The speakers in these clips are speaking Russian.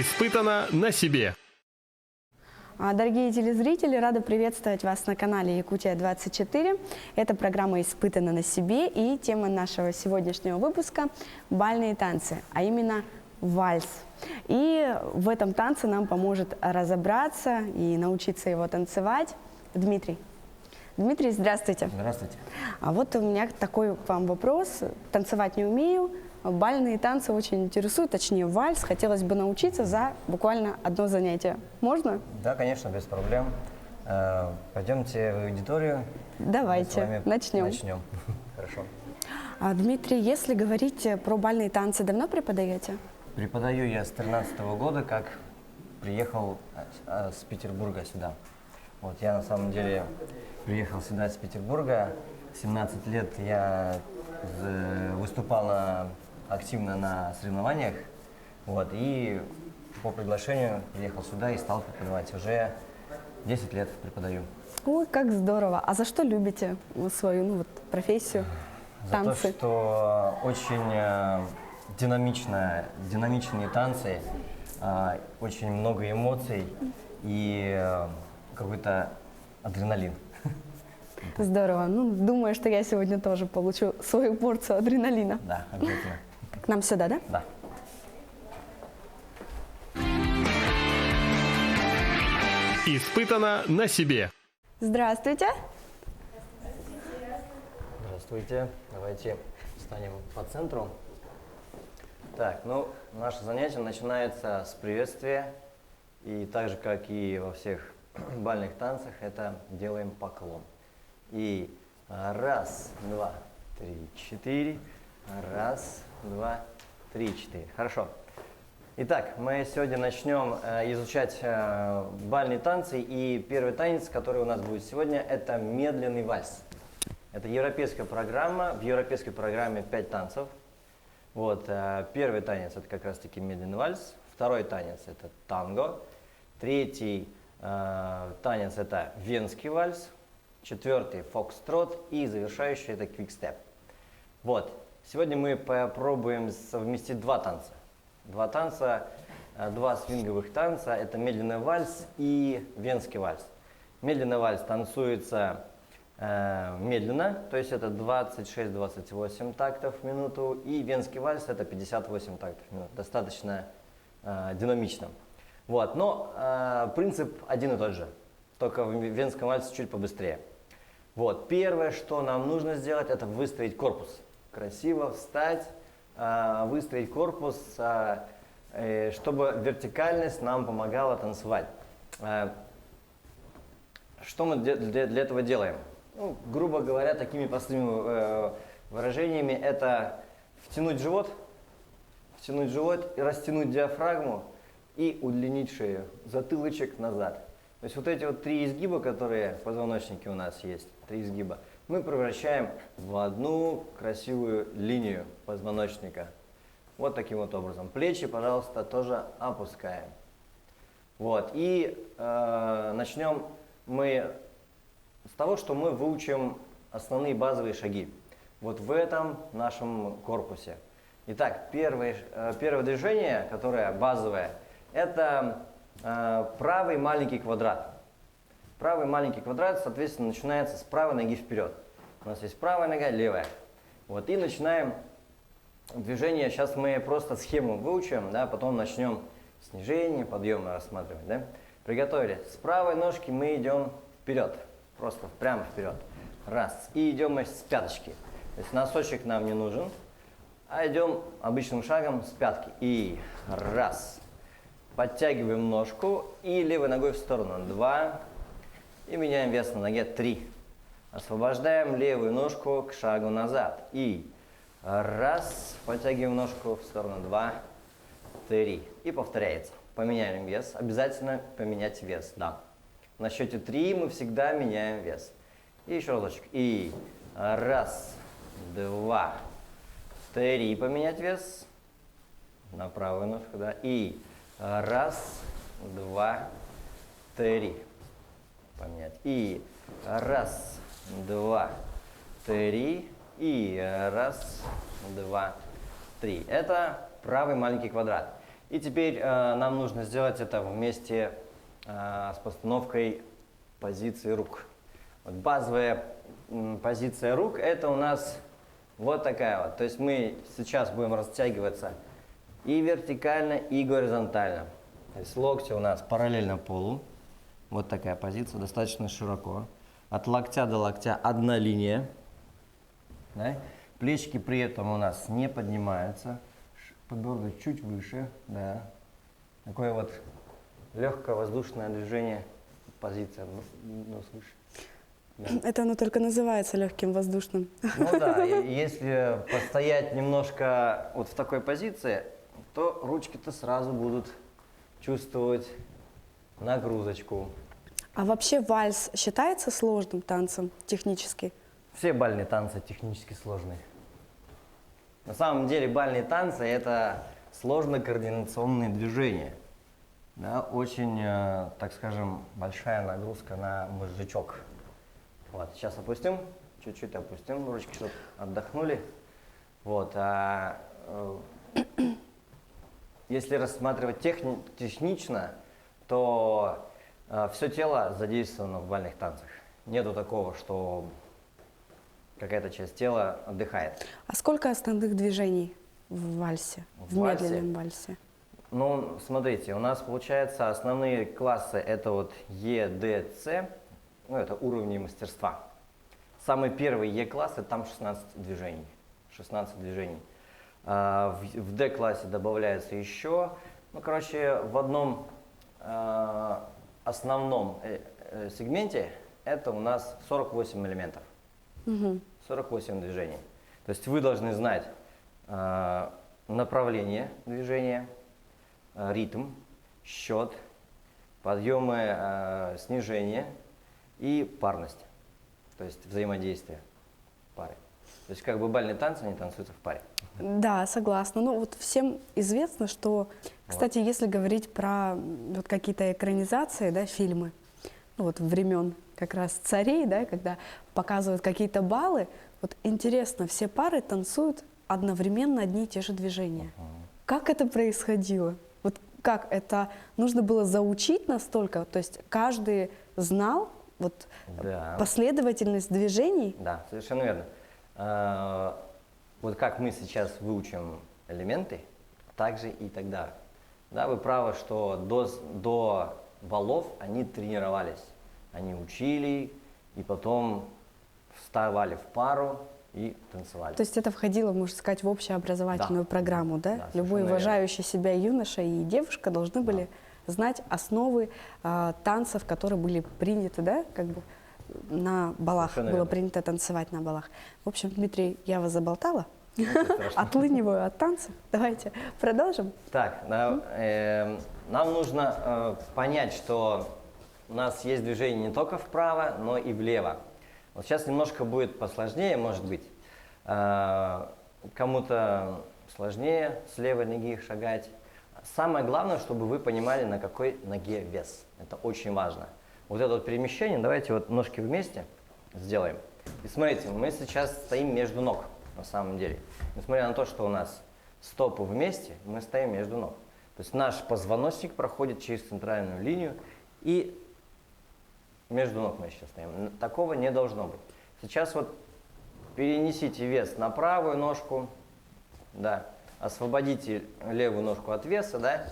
Испытано на себе. Дорогие телезрители, рада приветствовать вас на канале Якутия-24. Это программа «Испытано на себе», и тема нашего сегодняшнего выпуска – бальные танцы, а именно вальс. И в этом танце нам поможет разобраться и научиться его танцевать Дмитрий. Дмитрий, здравствуйте. Здравствуйте. А вот у меня такой к вам вопрос. Танцевать не умею, бальные танцы очень интересуют, точнее вальс. Хотелось бы научиться за буквально одно занятие. Можно? Да, конечно, без проблем. Пойдемте в аудиторию. Давайте, начнем. Начнем. Хорошо. Дмитрий, если говорить про бальные танцы, давно преподаете? Преподаю я с 2013 года, как приехал с Петербурга сюда. Вот я на самом деле приехал сюда из Петербурга. 17 лет я выступал активно на соревнованиях. Вот, и по приглашению приехал сюда и стал преподавать. Уже 10 лет преподаю. Ой, как здорово. А за что любите свою профессию? Танцы? За то, что очень динамичные танцы, очень много эмоций и какой-то адреналин. Здорово. Думаю, что я сегодня тоже получу свою порцию адреналина. Да, обязательно. К нам сюда, да? Да. Испытано на себе. Здравствуйте. Здравствуйте. Давайте встанем по центру. Так, наше занятие начинается с приветствия. И так же, как и во всех бальных танцах, это делаем поклон. И раз, два, три, четыре. Раз, два, три, четыре. Хорошо. Итак, мы сегодня начнем изучать бальные танцы. И первый танец, который у нас будет сегодня, это медленный вальс. Это европейская программа. В европейской программе 5 танцев. Вот, первый танец это как раз таки медленный вальс. Второй танец это танго. Третий танец это венский вальс. Четвертый фокстрот. И завершающий это квикстеп. Вот. Сегодня мы попробуем совместить два танца. Два свинговых танца. Это медленный вальс и венский вальс. Медленный вальс танцуется медленно, то есть это 26-28 тактов в минуту. И венский вальс это 58 тактов в минуту. Достаточно динамично. Вот. Но принцип один и тот же. Только в венском вальсе чуть побыстрее. Вот. Первое, что нам нужно сделать, это выставить корпус. Красиво встать, выстроить корпус, чтобы вертикальность нам помогала танцевать. Что мы для этого делаем? Грубо говоря, такими простыми выражениями, это втянуть живот и растянуть диафрагму и удлинить шею, затылочек назад. То есть вот эти вот три изгиба, которые в позвоночнике у нас есть, три изгиба, мы превращаем в одну красивую линию позвоночника. Вот таким вот образом. Плечи, пожалуйста, тоже опускаем. Вот. И начнем мы с того, что мы выучим основные базовые шаги. Вот в этом нашем корпусе. Итак, первое движение, которое базовое, это правый маленький квадрат. Правый маленький квадрат, соответственно, начинается с правой ноги вперед. У нас есть правая нога, левая. Вот, и начинаем движение. Сейчас мы просто схему выучим, да, потом начнем снижение, подъем рассматривать. Да? Приготовили. С правой ножки мы идем вперед. Просто прямо вперед. Раз. И идем мы с пяточки. То есть носочек нам не нужен, а идем обычным шагом с пятки. И раз. Подтягиваем ножку и левой ногой в сторону. 2. И меняем вес на ноге. 3. Освобождаем левую ножку к шагу назад. И раз. Подтягиваем ножку в сторону. 2. 3. И повторяется. Поменяем вес. Обязательно поменять вес. Да. На счете 3 мы всегда меняем вес. И еще разочек. И раз. 2. 3. Поменять вес. На правую ножку. Да. И раз. 2. 3. Поменять. И раз, два, три. И раз, два, три. Это правый маленький квадрат. И теперь нам нужно сделать это вместе с постановкой позиции рук. Вот базовая позиция рук это у нас вот такая вот. То есть мы сейчас будем растягиваться и вертикально, и горизонтально. То есть локти у нас параллельно полу. Вот такая позиция, достаточно широко. От локтя до локтя одна линия. Да? Плечики при этом у нас не поднимаются. Подбородок чуть выше. Да. Такое вот легкое воздушное движение. Позиция нос выше. Это оно только называется легким воздушным. Ну да, и если постоять немножко вот в такой позиции, то ручки-то сразу будут чувствовать нагрузочку. А вообще вальс считается сложным танцем технически? Все бальные танцы технически сложные. На самом деле бальные танцы это сложно-координационные движения. Да, очень, так скажем, большая нагрузка на мозжечок. Вот, сейчас опустим, чуть-чуть опустим ручки, чтобы отдохнули. Вот, если рассматривать технично, то все тело задействовано в бальных танцах. Нету такого, что какая-то часть тела отдыхает. А сколько основных движений в вальсе, в вальсе? медленном вальсе? Ну, смотрите, у нас получается основные классы это вот Е, Д, С, ну это уровни мастерства. Самый первый Е-класс, там 16 движений. 16 движений. В D-классе добавляется еще, ну, короче, в одном основном сегменте это у нас 48 элементов, 48 движений. То есть вы должны знать направление движения, ритм, счет, подъемы, снижение и парность, то есть взаимодействие пары. То есть как бы бальные танцы, они танцуются в паре. Да, согласна. Ну вот всем известно, что, кстати, если говорить про вот какие-то экранизации, да, фильмы, ну, вот времен как раз царей, да, когда показывают какие-то баллы, вот интересно, все пары танцуют одновременно одни и те же движения. Как это происходило? Вот как это нужно было заучить настолько, то есть каждый знал вот Да. последовательность движений? Да, совершенно верно. Вот как мы сейчас выучим элементы, так же и тогда. Да, вы правы, что до балов они тренировались, они учили и потом вставали в пару и танцевали. То есть это входило, можно сказать, в общеобразовательную программу, да? Да, Любой совершенно уважающий себя юноша и девушка должны были знать основы танцев, которые были приняты, да, как бы на балах, Совершенно было верно. принято танцевать на балах. В общем, Дмитрий, я вас заболтала, Ничего страшного. отлыниваю от танцев. Давайте продолжим. Так, нам нужно понять, что у нас есть движение не только вправо, но и влево. Вот сейчас немножко будет посложнее, может быть. Кому-то сложнее с левой ноги шагать. Самое главное, чтобы вы понимали, на какой ноге вес. Это очень важно. Вот это вот перемещение, давайте вот ножки вместе сделаем. И смотрите, мы сейчас стоим между ног, на самом деле. Несмотря на то, что у нас стопы вместе, мы стоим между ног. То есть наш позвоночник проходит через центральную линию, и между ног мы сейчас стоим. Такого не должно быть. Сейчас вот перенесите вес на правую ножку, да, освободите левую ножку от веса, да,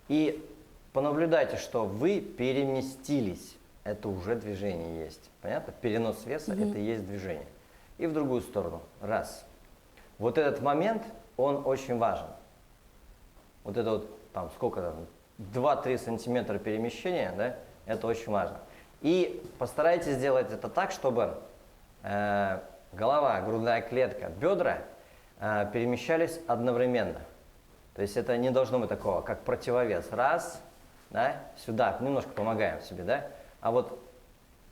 и понаблюдайте, что вы переместились. Это уже движение есть. Понятно? Перенос веса это и есть движение. И в другую сторону. Раз. Вот этот момент, он очень важен. Вот это вот, там, сколько там, 2-3 сантиметра перемещения, да, это очень важно. И постарайтесь сделать это так, чтобы голова, грудная клетка, бедра перемещались одновременно. То есть это не должно быть такого, как противовес. Раз, да, сюда, немножко помогаем себе, да. А вот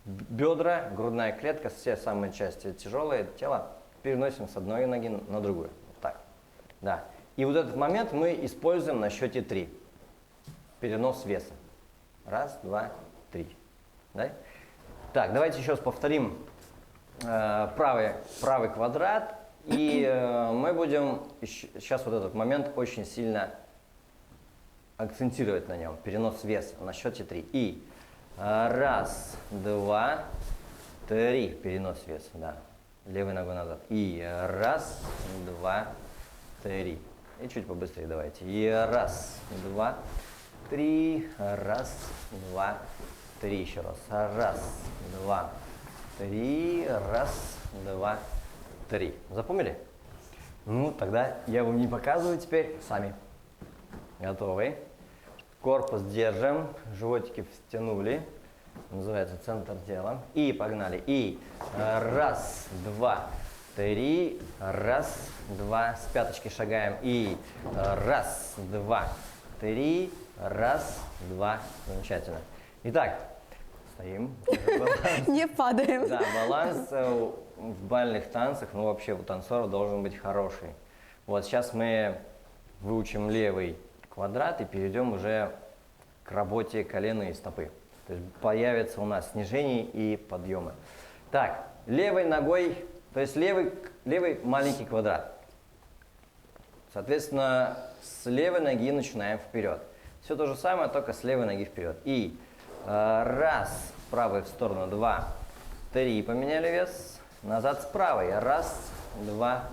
бедра, грудная клетка, все самые части тяжелые тела переносим с одной ноги на другую. Вот так. Да. И вот этот момент мы используем на счете 3. Перенос веса. Раз, два, три. Да? Так, давайте еще раз повторим правый квадрат. И мы будем сейчас вот этот момент очень сильно акцентировать на нем, перенос веса на счете 3. И раз, два, три, перенос веса, да. Левой ногой назад. И раз, два, три. И чуть побыстрее давайте. И раз, два, три. Раз, два, три. Еще раз. Раз, два, три. Раз, два, три. Запомнили? Ну, тогда я вам не показываю теперь. Сами. Готовы? Корпус держим. Животики втянули. Называется центр тела. И погнали. И раз, два, три. Раз, два. С пяточки шагаем. И раз, два, три. Раз, два. Замечательно. Итак, стоим. Не падаем. Да, баланс в бальных танцах, ну вообще у танцоров должен быть хороший. Вот сейчас мы выучим левый квадрат и перейдем уже к работе колена и стопы. То есть появятся у нас снижения и подъемы. Так, левой ногой, то есть левый маленький квадрат. Соответственно, с левой ноги начинаем вперед. Все то же самое, только с левой ноги вперед. И раз, правой в сторону, два, три, поменяли вес. Назад с правой, раз, два,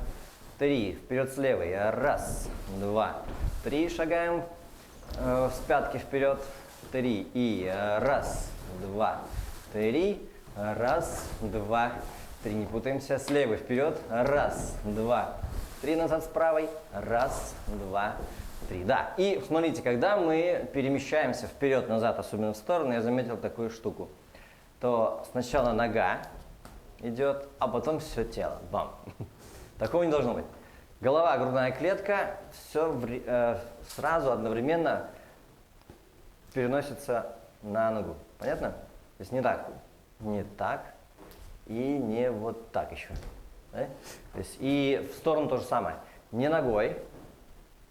три. Вперед с левой, раз, два, три. Шагаем с пятки вперед, три. И раз, два, три. Раз, два, три. Не путаемся. С левой вперед, раз, два, три. Назад с правой, раз, два, три. Да, и смотрите, когда мы перемещаемся вперед-назад, особенно в сторону, я заметил такую штуку, то сначала нога идет, а потом все тело. Бам! Такого не должно быть. Голова, грудная клетка, все сразу одновременно переносится на ногу. Понятно? То есть не так и не вот так еще. Да? То есть и в сторону то же самое. Не ногой,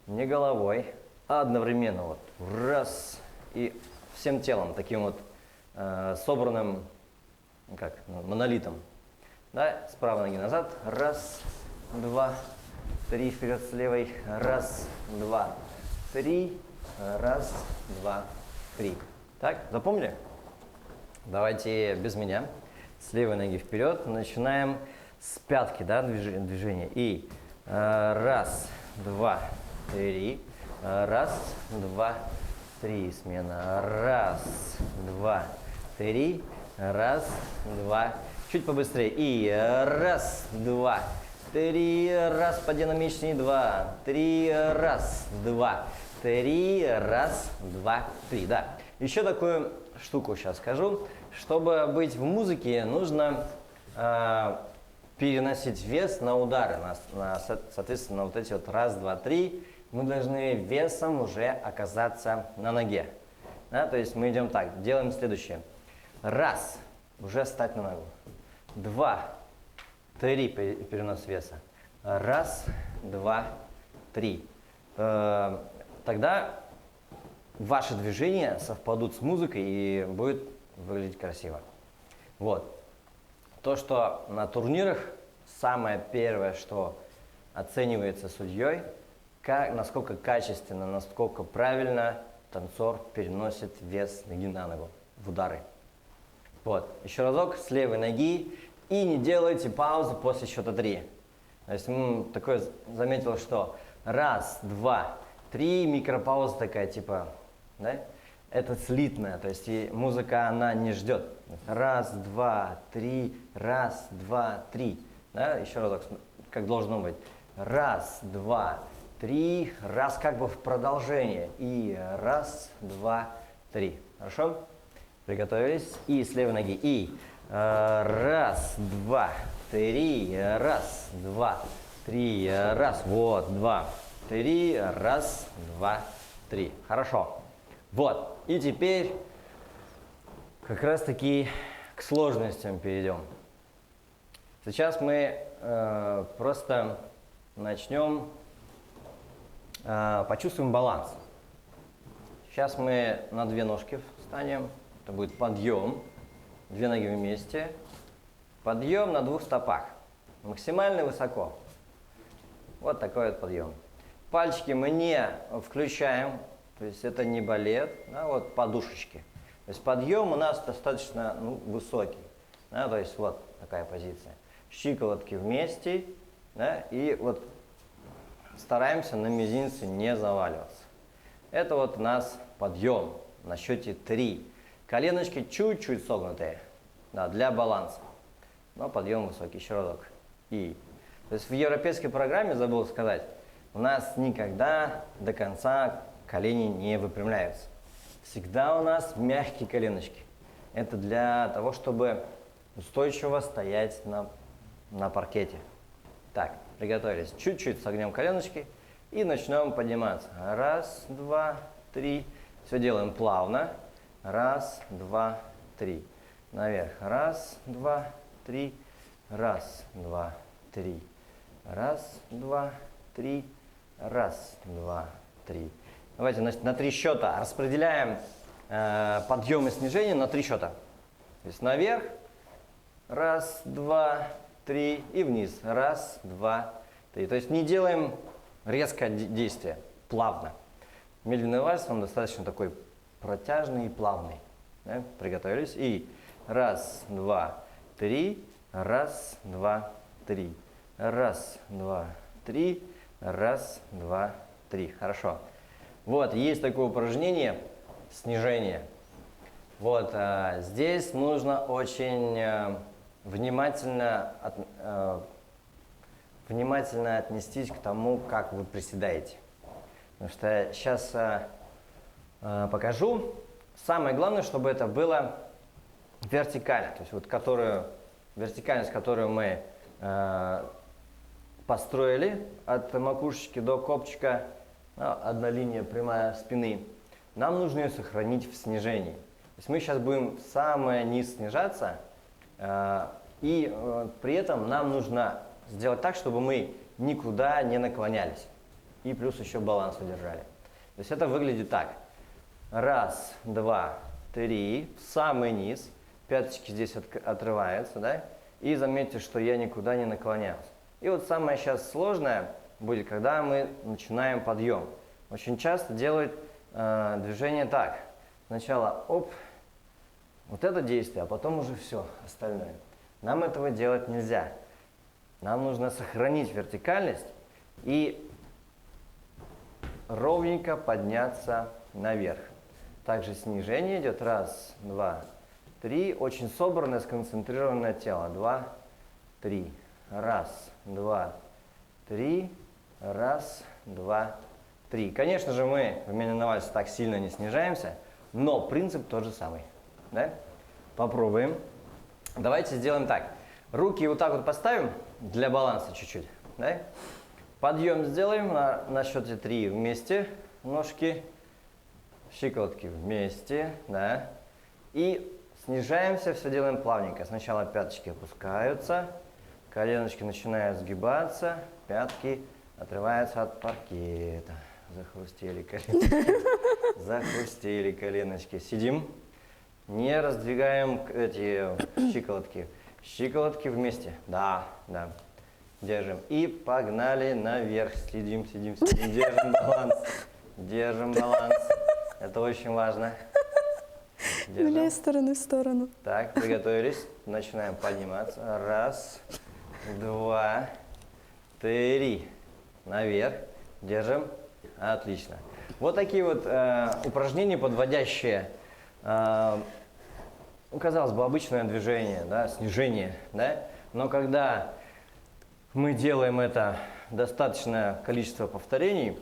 не головой, а одновременно вот раз и всем телом, таким вот собранным, как, монолитом. Да? С правой ноги назад. Раз, два, три. Вперед с левой. Раз, два, три. Раз, два, три. Так, запомнили? Давайте без меня. С левой ноги вперед. Начинаем с пятки, да, движение. И раз, два, три. Раз, два, три. Смена. Раз, два, три. Раз, два. Чуть побыстрее. И раз, два, три. Раз, подинамичнее. Два, три. Раз, два, три. Раз, два, три. Да. Еще такую штуку сейчас скажу. Чтобы быть в музыке, нужно переносить вес на удары. Соответственно, вот эти вот раз, два, три. Мы должны весом уже оказаться на ноге. Да? То есть мы идем так. Делаем следующее. Раз. Уже встать на ногу. Два. Три. Перенос веса. Раз, два, три. Тогда ваши движения совпадут с музыкой и будет выглядеть красиво. Вот. То, что на турнирах самое первое, что оценивается судьей, насколько качественно, насколько правильно танцор переносит вес ноги на ногу в удары. Вот. Еще разок с левой ноги и не делайте паузы после счета 3. То есть такое заметил, что раз, два, три, микропауза такая, типа, да? Это слитная, то есть и музыка, она не ждет. Раз, два, три, раз, два, три. Да? Еще разок, как должно быть. Раз, два, три, раз как бы в продолжение. И раз, два, три. Хорошо? Приготовились. И с левой ноги. И раз, два, три. Раз, два, три. Раз. Вот, два, три. Раз, два, три. Хорошо. Вот. И теперь как раз таки к сложностям перейдем. Сейчас мы просто начнем, почувствуем баланс. Сейчас мы на две ножки встанем. Это будет подъем. Две ноги вместе. Подъем на двух стопах. Максимально высоко. Вот такой вот подъем. Пальчики мы не включаем То есть это не балет, а вот подушечки. То есть подъем у нас достаточно высокий. Да, то есть вот такая позиция. Щиколотки вместе, да, и вот стараемся на мизинце не заваливаться. Это вот у нас подъем на счете 3. Коленочки чуть-чуть согнутые, да, для баланса. Но подъем высокий. Еще разок. И. То есть в европейской программе, забыл сказать, у нас никогда до конца колени не выпрямляются. Всегда у нас мягкие коленочки. Это для того, чтобы устойчиво стоять на паркете. Так, приготовились. Чуть-чуть согнем коленочки и начнем подниматься. Раз, два, три. Все делаем плавно. Раз, два, три. Наверх. Раз, два, три. Раз, два, три. Раз, два, три. Раз, два, три. Давайте на 3 счета распределяем подъем и снижение на 3 счета. То есть наверх. Раз, два, три. И вниз. Раз, два, три. То есть не делаем резкое действие. Плавно. Медленный вальс, он достаточно такой протяжный и плавный. Да? Приготовились. И раз, два, три. Раз, два, три. Раз, два, три. Раз, два, три. Хорошо. Вот, есть такое упражнение, снижение. Вот, здесь нужно очень внимательно отнестись к тому, как вы приседаете. Потому что сейчас покажу. Самое главное, чтобы это было вертикально. То есть вот вертикальность, которую мы построили от макушечки до копчика, одна линия прямая спины, нам нужно ее сохранить в снижении. То есть мы сейчас будем в самый низ снижаться, и при этом нам нужно сделать так, чтобы мы никуда не наклонялись. И плюс еще баланс удержали. То есть это выглядит так. Раз, два, три, в самый низ. Пяточки здесь отрываются, да? И заметьте, что я никуда не наклоняюсь. И вот самое сейчас сложное будет, когда мы начинаем подъем. Очень часто делают движение так. Сначала оп, вот это действие, а потом уже все остальное. Нам этого делать нельзя. Нам нужно сохранить вертикальность и ровненько подняться наверх. Также снижение идет. Раз, два, три. Очень собранное, сконцентрированное тело. Два, три. Раз, два, три. Раз, два, три. Конечно же, мы в медленном вальсе так сильно не снижаемся, но принцип тот же самый. Да? Попробуем. Давайте сделаем так. Руки вот так вот поставим для баланса чуть-чуть. Да? Подъем сделаем на счете 3 вместе. Ножки, щиколотки вместе. Да? И снижаемся, все делаем плавненько. Сначала пяточки опускаются, коленочки начинают сгибаться, пятки отрываются от паркета. Захрустели коленочки. Захрустели коленочки. Сидим. Не раздвигаем эти щиколотки. Щиколотки вместе. Да, да. Держим. И погнали наверх. Следим, сидим, сидим. Держим баланс. Держим баланс. Это очень важно. Гуляй из стороны в сторону. Так, приготовились. Начинаем подниматься. Раз, два, три. Наверх. Держим. Отлично. Вот такие вот упражнения, подводящие, казалось бы, обычное движение, да, снижение, да? Но когда мы делаем это достаточное количество повторений,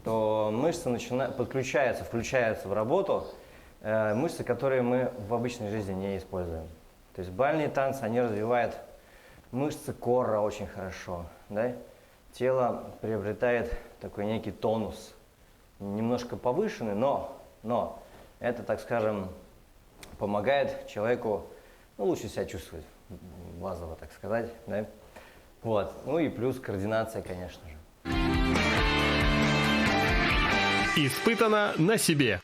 то мышцы включаются в работу, мышцы, которые мы в обычной жизни не используем. То есть бальные танцы, они развивают мышцы кора очень хорошо, да? Тело приобретает такой некий тонус, немножко повышенный, но это, так скажем, помогает человеку лучше себя чувствовать, базово, так сказать. Да? Вот. Ну и плюс координация, конечно же. Испытано на себе.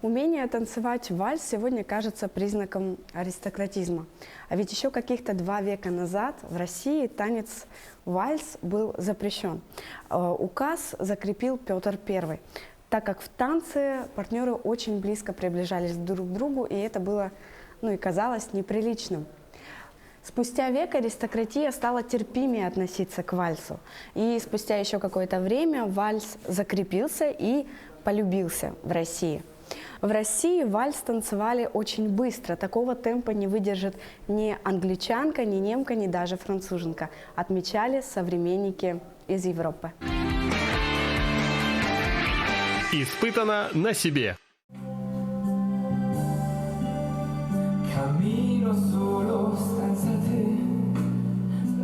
Умение танцевать вальс сегодня кажется признаком аристократизма. А ведь еще каких-то 2 века назад в России танец вальс был запрещен. Указ закрепил Петр I. так как в танце партнеры очень близко приближались друг к другу, и это было, ну и казалось, неприличным. Спустя век аристократия стала терпимее относиться к вальсу, и спустя еще какое-то время вальс закрепился и полюбился в России. В России вальс танцевали очень быстро, такого темпа не выдержит ни англичанка, ни немка, ни даже француженка, отмечали современники из Европы. Испытано на себе. Cammino solo senza te,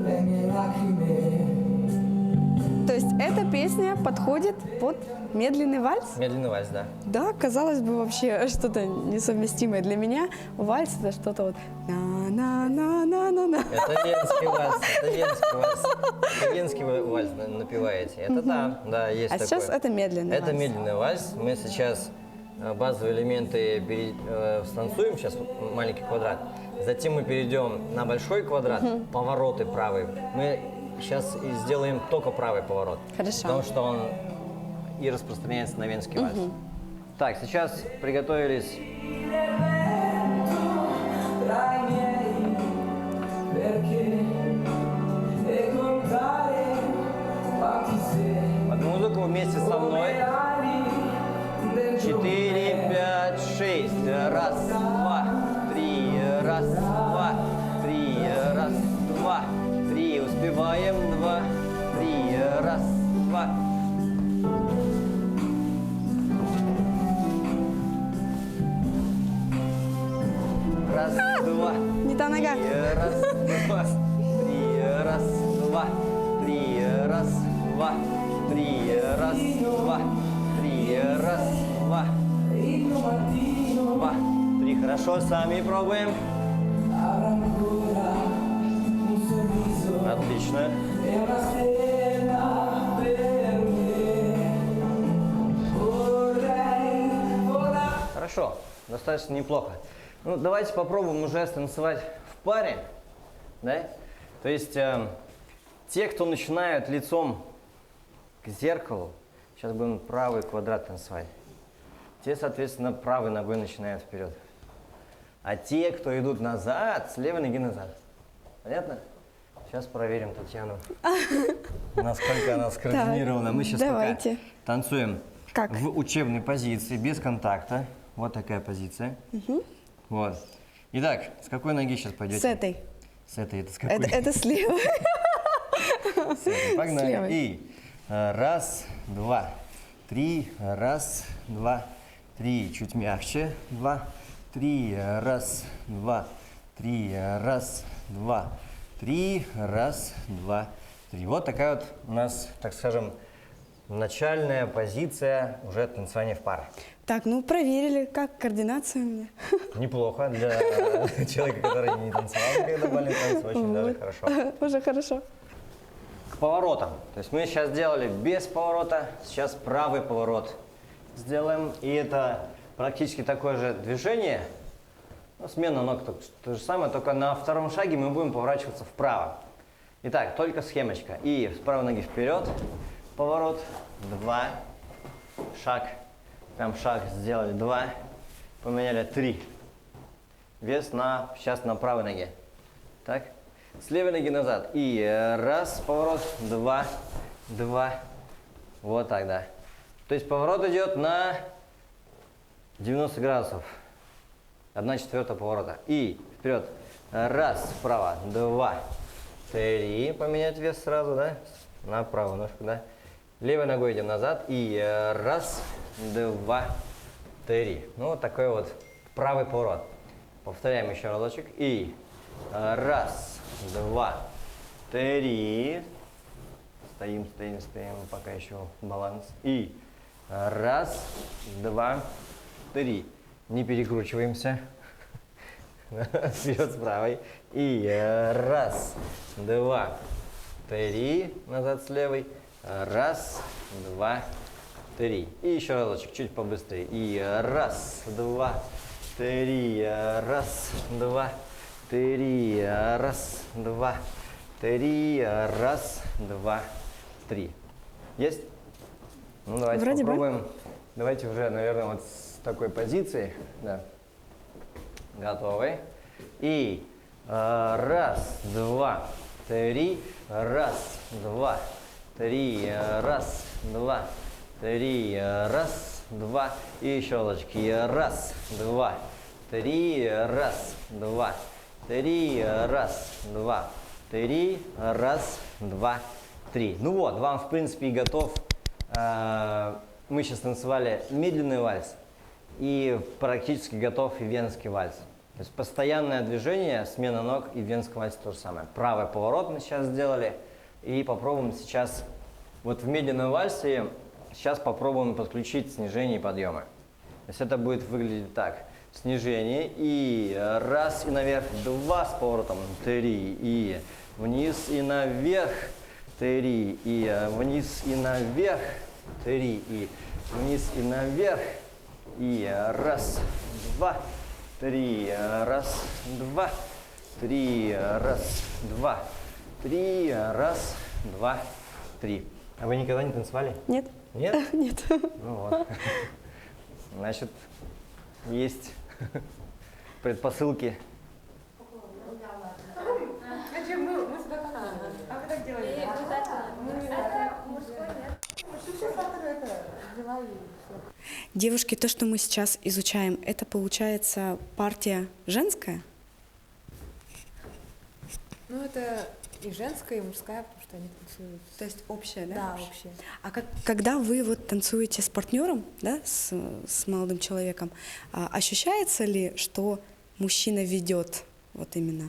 le mie lacrime. То есть эта песня подходит под медленный вальс? Медленный вальс, да. Да, казалось бы, вообще что-то несовместимое для меня. Вальс – это что-то вот на-на-на-на-на-на. Это венский вальс, это венский вальс. Это венский вальс напеваете. Это да, есть А такое. сейчас это медленный Это вальс. медленный вальс. Мы сейчас базовые элементы станцуем, сейчас маленький квадрат. Затем мы перейдем на большой квадрат, повороты правые. Мы сейчас сделаем только правый поворот. Хорошо. Потому что он и распространяется на венский вальс. Так, сейчас приготовились. Tra i miei, perché e contare quanti sei. Под музыку вместе со мной. 4, 5, 6. Раз, два, три. Раз, два, три. Раз, два, три. Успеваем. 2, 3. Раз, два. Раз, два. Не та нога. Раз, два, три. Раз, два, три. Раз, два, три. Раз, два, три. Раз, два. Два, три. Хорошо, сами пробуем. Отлично. Хорошо, достаточно неплохо. Ну, давайте попробуем уже станцевать в паре, да? То есть те, кто начинают лицом к зеркалу, сейчас будем правый квадрат танцевать. Те, соответственно, правой ногой начинают вперед. А те, кто идут назад, с левой ноги назад. Понятно? Сейчас проверим Татьяну, насколько она скоординирована. Мы сейчас давайте. пока танцуем Как? в учебной позиции, без контакта. Вот такая позиция. Вот. Итак, с какой ноги сейчас пойдете? С этой. С этой. Это с какой? Это слева. С этой. Погнали. С левой. И раз, два, три. Раз, два, три. Чуть мягче. 2, 3. Раз, два, три. Раз, два, три. Раз, два, три. Вот такая вот у нас, так скажем, начальная позиция уже танцевания в паре. Так, ну проверили, как координация у меня. Неплохо для человека, который не танцевал никогда бальный танец, очень даже хорошо. Уже хорошо. К поворотам. То есть мы сейчас сделали без поворота, сейчас правый поворот сделаем. И это практически такое же движение. Ну, смена ног то же самое, только на втором шаге мы будем поворачиваться вправо. Итак, только схемочка. И с правой ноги вперед, поворот, 2, шаг. Прям шаг сделали 2, поменяли 3. Вес сейчас на правой ноге. Так. С левой ноги назад. И раз, поворот, 2, 2. Вот так, да. То есть поворот идет на 90 градусов. 1/4 поворота. И вперед. Раз, вправо, 2, 3. Поменять вес сразу, да? На правую ножку, да? Левой ногой идем назад. И раз, 2, 3. Ну, вот такой вот правый поворот. Повторяем еще разочек. И раз, 2, 3. Стоим, пока еще баланс. И раз, 2, 3. Не перекручиваемся. Вперед с правой. И раз, 2, 3. Назад с левой. Раз, 2, 3. И еще разочек, чуть побыстрее. И раз, 2, 3. Раз, 2, 3. Раз, 2, 3. Раз, 2, 3. Есть? Ну, давайте Вроде бы. попробуем Давайте уже, наверное, вот с такой позиции. Да. Готовы. И раз, два, три. Раз, два, три. Раз, два, три. Раз, два. И щелочки. Раз, два, три. Раз, два, три. Раз, два, три. Раз, два, три. Ну вот, вам, в принципе, и готов. Мы сейчас танцевали медленный вальс, и практически готов и венский вальс. То есть постоянное движение, смена ног, и в венском вальсе то же самое. Правый поворот мы сейчас сделали, и попробуем сейчас, вот в медленном вальсе, сейчас попробуем подключить снижение и подъемы. То есть это будет выглядеть так. Снижение, и раз, и наверх, два с поворотом, три, и вниз, и наверх, три, и вниз, и наверх, три, и вниз, и наверх, и раз, два, три, раз, два, три, раз, два, три, раз, два, три. А вы никогда не танцевали? Нет? Нет? Нет. Ну вот. Значит, есть предпосылки. Девушки, то, что мы сейчас изучаем, это получается партия женская? Ну, это и женская, и мужская, потому что они танцуют. То есть общая, да? Да, общая. А когда вы вот танцуете с партнером, да, с молодым человеком, ощущается ли, что мужчина ведет вот именно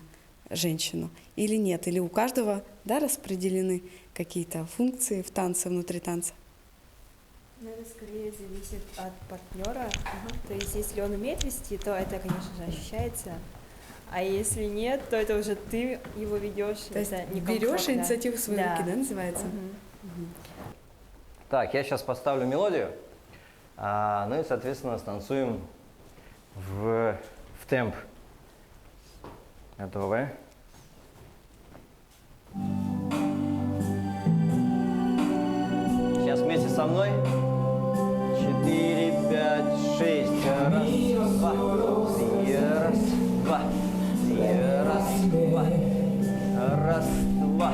женщину или нет? Или у каждого, да, распределены какие-то функции в танце, внутри танца? Ну, это скорее зависит от партнера. То есть, если он умеет вести, то это, конечно же, ощущается. А если нет, то это уже ты его ведешь. То есть берешь инициативу в свои руки, да, называется? Так, я сейчас поставлю мелодию, ну и, соответственно, станцуем в темп. Готовы? Сейчас вместе со мной. 4, 5, 6. Раз, два, три, раз, два, три, раз, два, раз, два,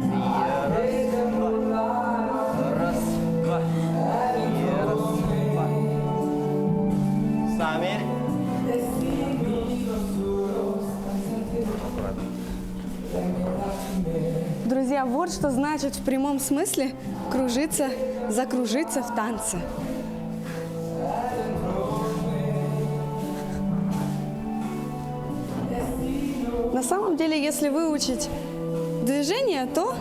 три, раз, два, три, раз, два. Сами. Друзья, вот что значит в прямом смысле кружиться, закружиться в танце. На самом деле, если выучить движение, то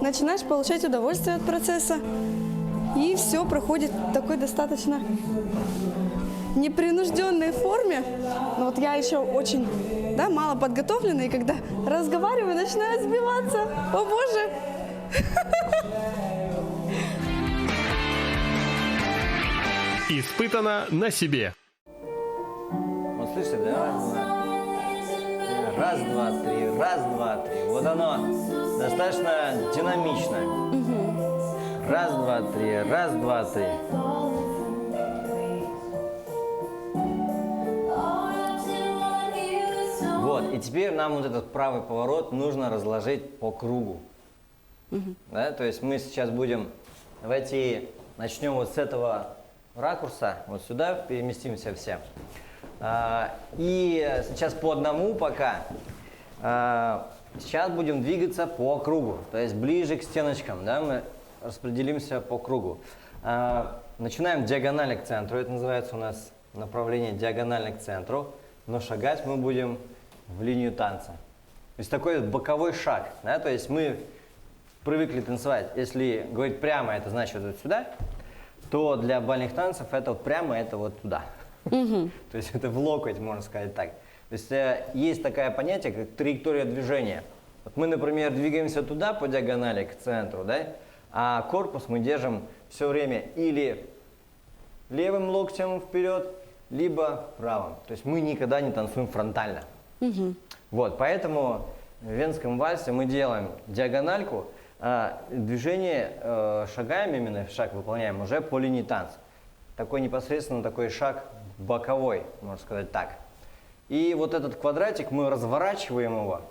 начинаешь получать удовольствие от процесса. И все проходит в такой достаточно непринужденной форме. Но вот я еще очень, да, мало подготовлена, и когда разговариваю, начинаю сбиваться. О боже! Испытано на себе. Вот слышите, да? Раз, два, три, раз, два, три. Вот оно достаточно динамично. Раз, два, три, раз, два, три. Вот, и теперь нам вот этот правый поворот нужно разложить по кругу. Да, то есть мы сейчас будем, давайте начнем вот с этого ракурса, вот сюда переместимся все. И сейчас по одному пока. Сейчас будем двигаться по кругу, то есть ближе к стеночкам, да, мы распределимся по кругу. Начинаем диагонально к центру, это называется у нас направление диагонально к центру, но шагать мы будем в линию танца. То есть такой боковой шаг, да, то есть мы привыкли танцевать, если говорить прямо, это значит вот сюда, то для бальных танцев это вот прямо, это вот туда. То есть это в локоть, можно сказать так. То есть есть такое понятие, как траектория движения. Вот мы, например, двигаемся туда по диагонали к центру, да, а корпус мы держим все время или левым локтем вперед, либо правым. То есть мы никогда не танцуем фронтально. Вот, поэтому в венском вальсе мы делаем диагональку, а движение шагаем, именно шаг выполняем уже по линии танца. такой непосредственно такой шаг боковой, можно сказать так. И вот этот квадратик мы разворачиваем его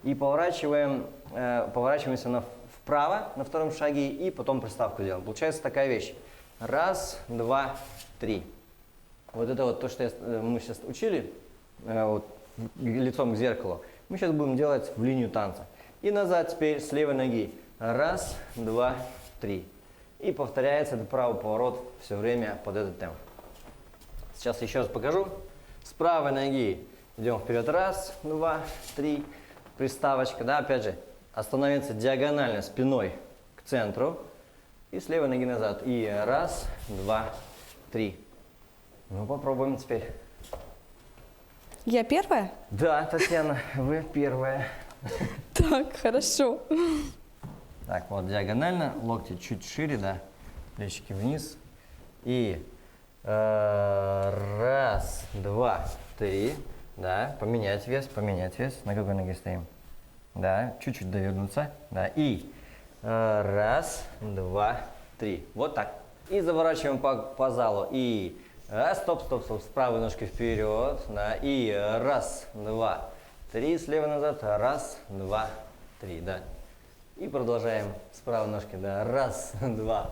и поворачиваемся вправо на втором шаге и потом приставку делаем. Получается такая вещь. Раз, два, три. Вот это вот то, что мы сейчас учили, вот, лицом к зеркалу, мы сейчас будем делать в линию танца. И назад теперь с левой ноги. Раз, два, три. И повторяется этот правый поворот все время под этот темп. Сейчас еще раз покажу. С правой ноги идем вперед. Раз, два, три. Приставочка. Да, опять же, остановиться диагонально спиной к центру. И с левой ноги назад. И раз, два, три. Ну, попробуем теперь. Я первая? Да, Татьяна, вы первая. Так, хорошо. Так, вот диагонально, локти чуть шире, да, плечики вниз. И раз, два, три, да, поменять вес, на какой ноге стоим. Да, чуть-чуть довернуться, да, и раз, два, три, вот так. И заворачиваем по залу, и стоп, с правой ножкой вперед, да, и раз, два, три, слева назад, раз, два, три, да. И продолжаем с правой ножки, да, раз, два,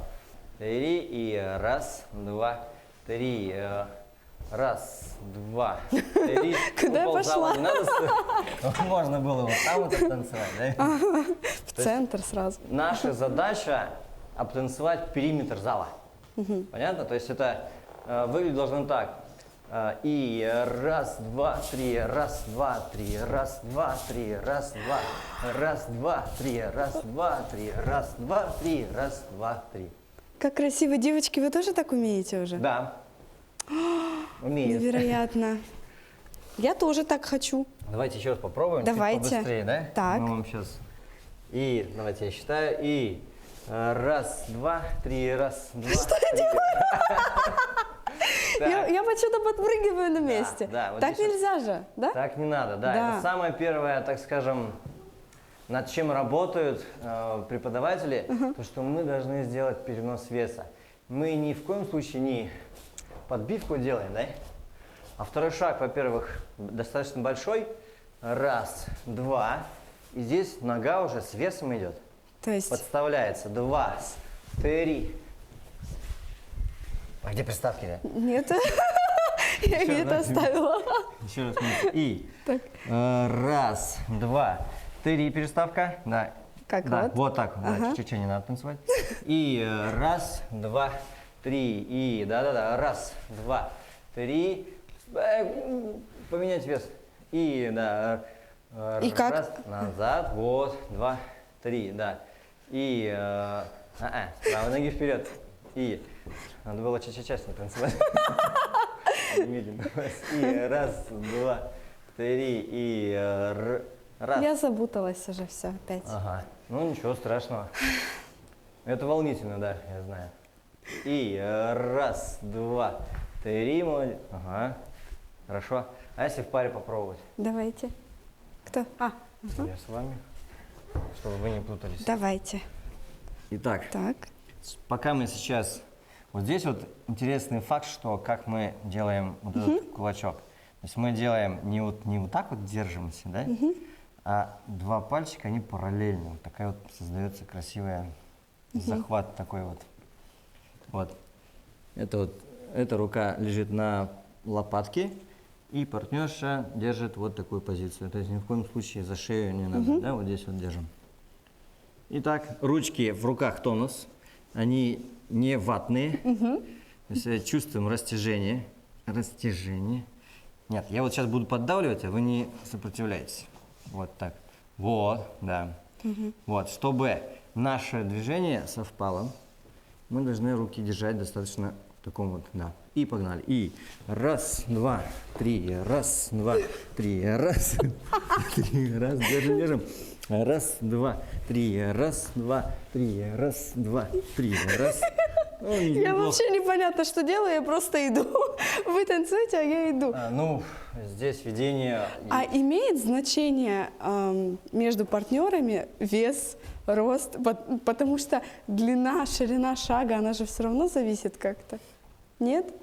три, и раз, два, три, раз, два, три. Куда я пошла? Не надо, можно было вот там вот танцевать, да? В центр сразу. Наша задача обтанцевать периметр зала. Понятно? То есть это выглядит должно так. И раз, два, три, раз, два, три, раз, два, три, раз, два, раз, два, три, раз, два, три, раз, два, три, раз, два, три. Как красиво, девочки, вы тоже так умеете уже? Да. Умеет. Невероятно. Я тоже так хочу. Давайте еще раз попробуем. Давайте. Чуть побыстрее, да? Так. Мы вам сейчас. И давайте я считаю. И раз, два, три, раз, два. Что я делаю? Я почему-то подпрыгиваю на месте. Да, вот так здесь нельзя же, да? Так не надо, да. Да. Это самое первое, так скажем, над чем работают преподаватели, то, что мы должны сделать перенос веса. Мы ни в коем случае не подбивку делаем, да? А второй шаг, во-первых, достаточно большой. Раз, два. И здесь нога уже с весом идет. То есть... Подставляется. Два, три. А где приставки, да? Нет, я где-то оставила. Еще раз. И Так. раз, два, три, переставка. Да. Как Да, вот? вот так. Да, чуть-чуть не надо танцевать. И раз, два, три. И да-да-да. Раз, два, три. Поменять вес. И да. И как? Раз, назад. Вот. Два, три. Да. И с правой ноги вперед. И надо было чуть-чуть чаще танцевать. Медленно. И раз, два, три. И раз. Я запуталась уже все опять. Ага. Ну ничего страшного. Это волнительно, да, я знаю. И раз, два, три. Молодец. Ага. Хорошо. А если в паре попробовать? Давайте. Кто? Я с вами. Чтобы вы не путались. Давайте. Итак. Так. Пока мы сейчас... Вот здесь вот интересный факт, что как мы делаем вот этот кулачок. То есть мы делаем не вот так вот держимся, да? А два пальчика, они параллельно. Вот такая вот создается красивая захват такой вот. Вот. Эта рука лежит на лопатке, и партнерша держит вот такую позицию. То есть ни в коем случае за шею не надо, да? Вот здесь вот держим. Итак, ручки в руках тонус. Они не ватные. То есть чувствуем растяжение. Растяжение. Нет, я вот сейчас буду поддавливать, а вы не сопротивляетесь. Вот так. Вот, да. Вот, чтобы наше движение совпало, мы должны руки держать достаточно в таком вот, да. И погнали. И раз, два, три, раз, два, три, раз, три, раз, держим. Раз, два, три, раз, два, три, раз, два, три, раз. Я вообще непонятно, что делаю, я просто иду. Вы танцуете, а я иду. Ну, здесь ведение... А имеет значение между партнерами вес, рост? Потому что длина, ширина шага, она же все равно зависит как-то. Нет?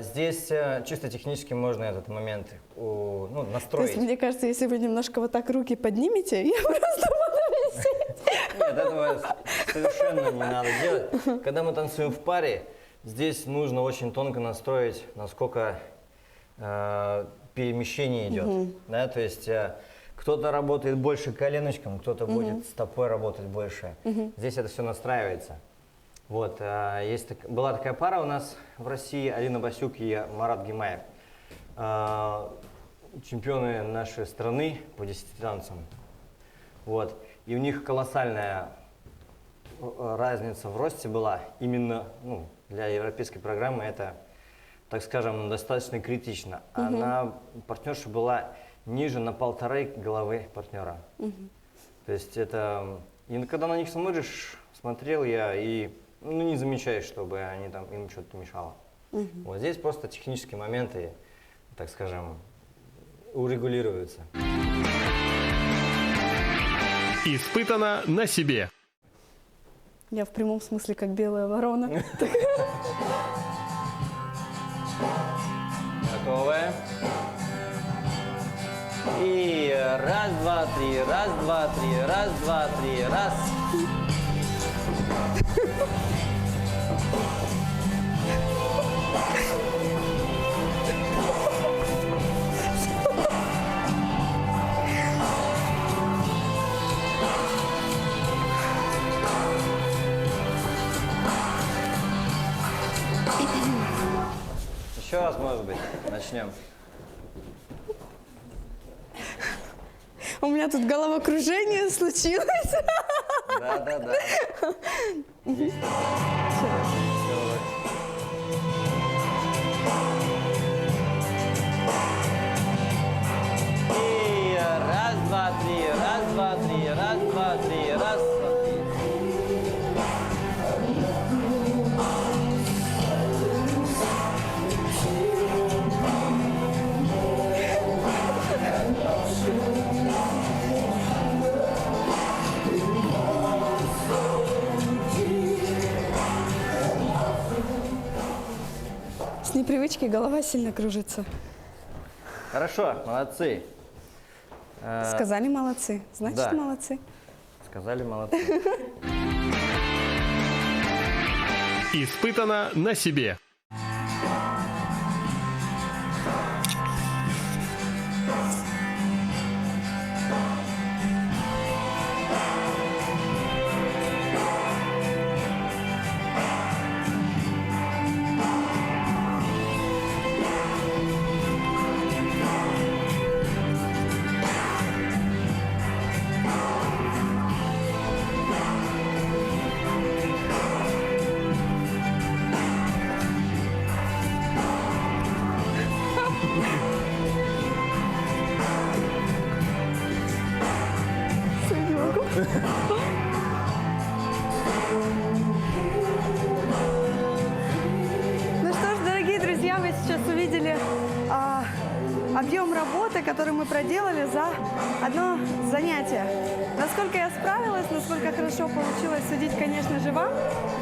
Здесь чисто технически можно этот момент То настроить. есть, мне кажется, если вы немножко вот так руки поднимете, я просто буду висеть. Нет, этого совершенно не надо делать. Когда мы танцуем в паре, здесь нужно очень тонко настроить, насколько перемещение идет. Да? То есть кто-то работает больше коленочком, кто-то будет стопой работать больше. Здесь это все настраивается. Вот, была такая пара у нас в России, Алина Басюк и Марат Гимаев. Чемпионы нашей страны по 10 танцам. Вот. И у них колоссальная разница в росте была. Именно для европейской программы это, так скажем, достаточно критично. Она, партнерша была ниже на 1,5 головы партнера. То есть это... И когда на них смотришь, смотрел я и не замечаешь, чтобы им что-то мешало. Вот здесь просто технические моменты, так скажем, урегулируются. Испытано на себе. Я в прямом смысле как белая ворона. Готовы? И раз, два, три, раз, два, три, раз, два, три, раз. Еще раз, может быть, начнем. У меня тут головокружение случилось. Да. Есть. И раз, два, три, раз, два, три, раз, два, три, раз, два, три. С непривычки голова сильно кружится. Хорошо, молодцы. Сказали молодцы, значит да. молодцы. Сказали молодцы. Испытано на себе. Ну что ж, дорогие друзья, вы сейчас увидели объем работы, который мы проделали за одно занятие. Насколько я справилась, насколько хорошо получилось, судить, конечно же, вам.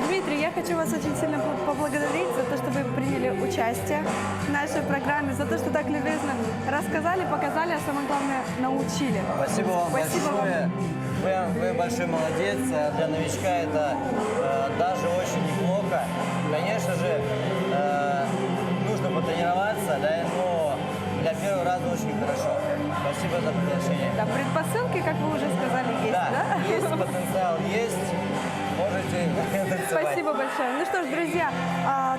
Дмитрий, я хочу вас очень сильно поблагодарить за то, что вы приняли участие в нашей программе, за то, что так любезно рассказали, показали, а самое главное, научили. Спасибо вам Спасибо большое. Вы большой молодец. Для новичка это даже очень неплохо. Конечно же, нужно потренироваться, да, но для первого раза очень хорошо. Спасибо за приглашение. Да, предпосылки, как вы уже сказали, есть, да? Да, есть потенциал, есть. Можете танцевать. Спасибо большое. Ну что ж, друзья,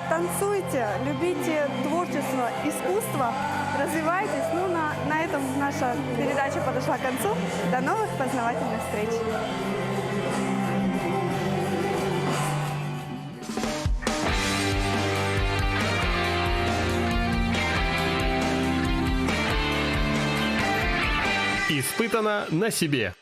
танцуйте, любите творчество, искусство, развивайтесь. Ну, на этом наша передача подошла к концу. До новых познавательных встреч. Испытано на себе.